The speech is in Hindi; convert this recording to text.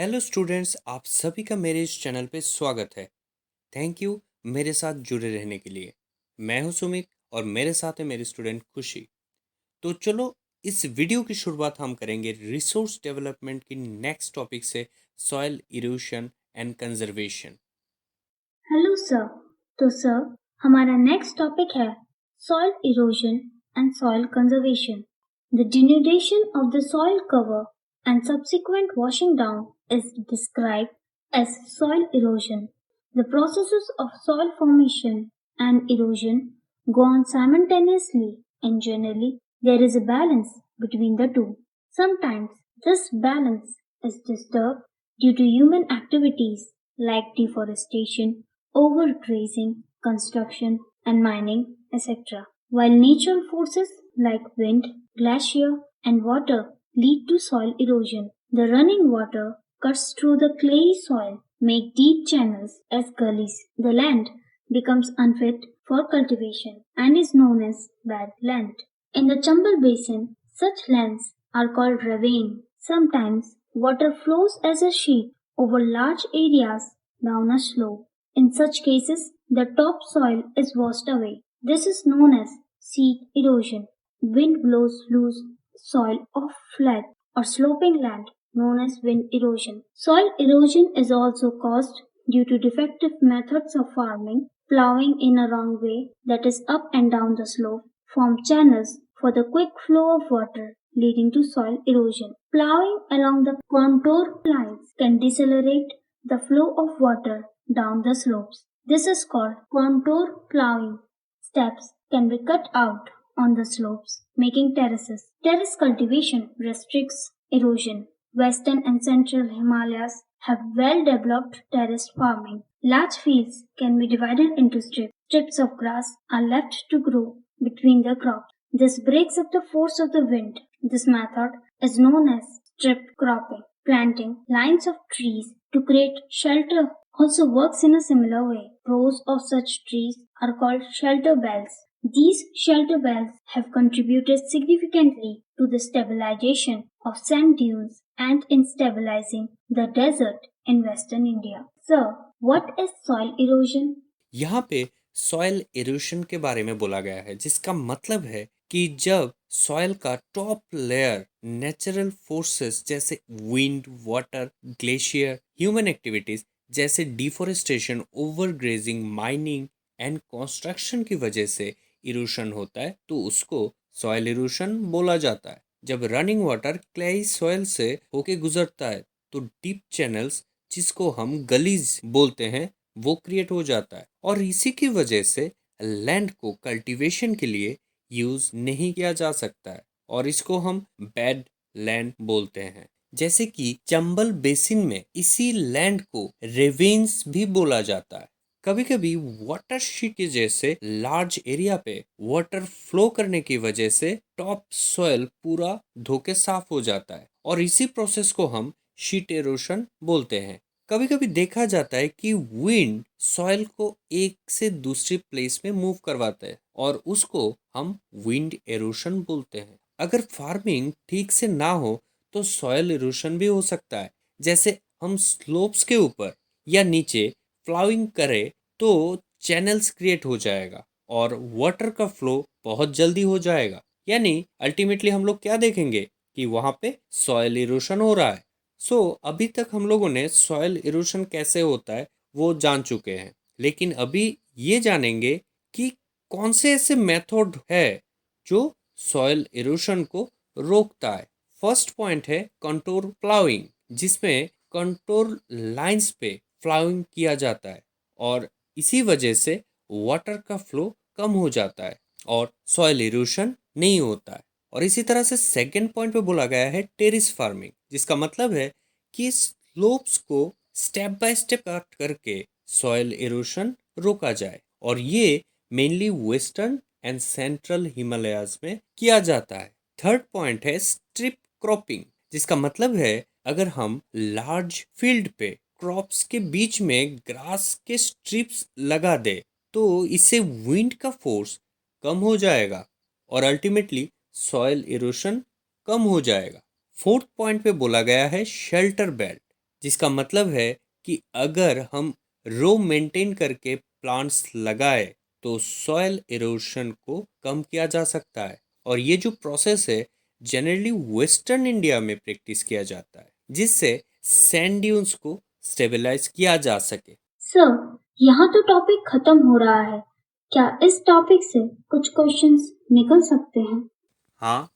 हेलो स्टूडेंट्स, आप सभी का मेरे इस चैनल पे स्वागत है। थैंक यू मेरे साथ जुड़े रहने के लिए। मैं हूं सुमित और मेरे साथ है मेरी स्टूडेंट खुशी। तो चलो, इस वीडियो की शुरुआत हम करेंगे रिसोर्स डेवलपमेंट की नेक्स्ट टॉपिक से, soil erosion and conservation. Hello sir. तो सर, हमारा नेक्स्ट टॉपिक है soil erosion and soil conservation. The denudation of the soil cover and subsequent washing down is described as soil erosion. The processes of soil formation and erosion go on simultaneously, and generally there is a balance between the two. Sometimes this balance is disturbed due to human activities like deforestation, overgrazing, construction, and mining, etc. While natural forces like wind, glacier, and water lead to soil erosion, the running water cuts through the clayey soil, make deep channels as gullies. The land becomes unfit for cultivation and is known as bad land. In the Chambal Basin, such lands are called ravine. Sometimes water flows as a sheet over large areas down a slope. In such cases, the topsoil is washed away. This is known as seed erosion. Wind blows loose soil off flat or sloping land known as wind erosion. Soil erosion is also caused due to defective methods of farming. Plowing in a wrong way, that is up and down the slope, form channels for the quick flow of water, leading to soil erosion. Plowing along the contour lines can decelerate the flow of water down the slopes. This is called contour plowing. Steps can be cut out on the slopes, making terraces. Terrace cultivation restricts erosion. Western and central Himalayas have well developed terrace farming. Large fields can be divided into strips. Strips of grass are left to grow between the crops. This breaks up the force of the wind. This method is known as strip cropping. Planting lines of trees to create shelter also works in a similar way. Rows of such trees are called shelter belts. These shelter belts have contributed significantly to the stabilization of sand dunes and in stabilizing the desert in western India. Sir, what is soil erosion? यहाँ पे सॉइल इरोशन के बारे में बोला गया है, जिसका मतलब है कि जब सॉइल का टॉप लेयर नेचुरल फोर्सेस जैसे wind, water, glacier, human activities जैसे deforestation, overgrazing, mining and construction की वजह से इरोशन होता है, तो उसको सॉइल इरोशन बोला जाता है। जब रनिंग वाटर क्लेई सॉइल से होके गुजरता है तो डीप चैनल्स, जिसको हम गलीज बोलते हैं, वो क्रिएट हो जाता है और इसी की वजह से लैंड को कल्टीवेशन के लिए यूज नहीं किया जा सकता है और इसको हम बैड लैंड बोलते हैं। जैसे कि चंबल बेसिन में इसी लैंड को रेवेन्स भी बोला जाता है। कभी कभी वाटर शीट के जैसे लार्ज एरिया पे वाटर फ्लो करने की वजह से टॉप सॉइल पूरा धोके साफ हो जाता है और इसी प्रोसेस को हम शीट एरोशन बोलते हैं। कभी कभी देखा जाता है कि विंड सॉइल को एक से दूसरी प्लेस में मूव करवाता है और उसको हम विंड एरोशन बोलते हैं। अगर फार्मिंग ठीक से ना हो तो सॉइल इरोशन भी हो सकता है। जैसे हम स्लोप्स के ऊपर या नीचे प्लाउइंग करें तो चैनल्स क्रिएट हो जाएगा और वाटर का फ्लो बहुत जल्दी हो जाएगा। यानी अल्टीमेटली हम लोग क्या देखेंगे कि वहाँ पे सॉइल इरोशन हो रहा है। अभी तक हम लोगों ने सॉइल इरोशन कैसे होता है वो जान चुके हैं, लेकिन अभी ये जानेंगे कि कौन से ऐसे मेथड है जो सॉइल इरोशन को रोकता है। फर्स्ट पॉइंट है कंटूर प्लाउइंग, जिसमें कंटूर लाइंस पे प्लाउइंग किया जाता है और इसी वजह से वाटर का फ्लो कम हो जाता है और सॉइल इरोशन नहीं होता है। और इसी तरह से सेकंड पॉइंट पे बोला गया है टेरिस फार्मिंग, जिसका मतलब है कि स्लोप्स को स्टेप बाय स्टेप कट करके सॉइल इरोशन रोका जाए और ये mainly western and central Himalayas में किया जाता है। थर्ड पॉइंट है स्ट्रिप क्रॉपिंग, जिसका मतलब है अगर हम लार्ज फील्ड पे क्रॉप्स के बीच में ग्रास के स्ट्रिप्स लगा दे तो इससे विंड का फोर्स कम हो जाएगा और अल्टीमेटली सॉइल इरोशन कम हो जाएगा। फोर्थ पॉइंट पे बोला गया है शेल्टर बेल्ट, जिसका मतलब है कि अगर हम रो मेंटेन करके प्लांट्स लगाए तो सॉयल इरोशन को कम किया जा सकता है। और ये जो प्रोसेस है जनरली वेस्टर्न इंडिया में प्रैक्टिस किया जाता है, जिससे सैंड ड्यून्स को स्टेबलाइज किया जा सके। सर, यहाँ तो टॉपिक खत्म हो रहा है। क्या इस टॉपिक से कुछ क्वेश्चंस निकल सकते हैं? हाँ,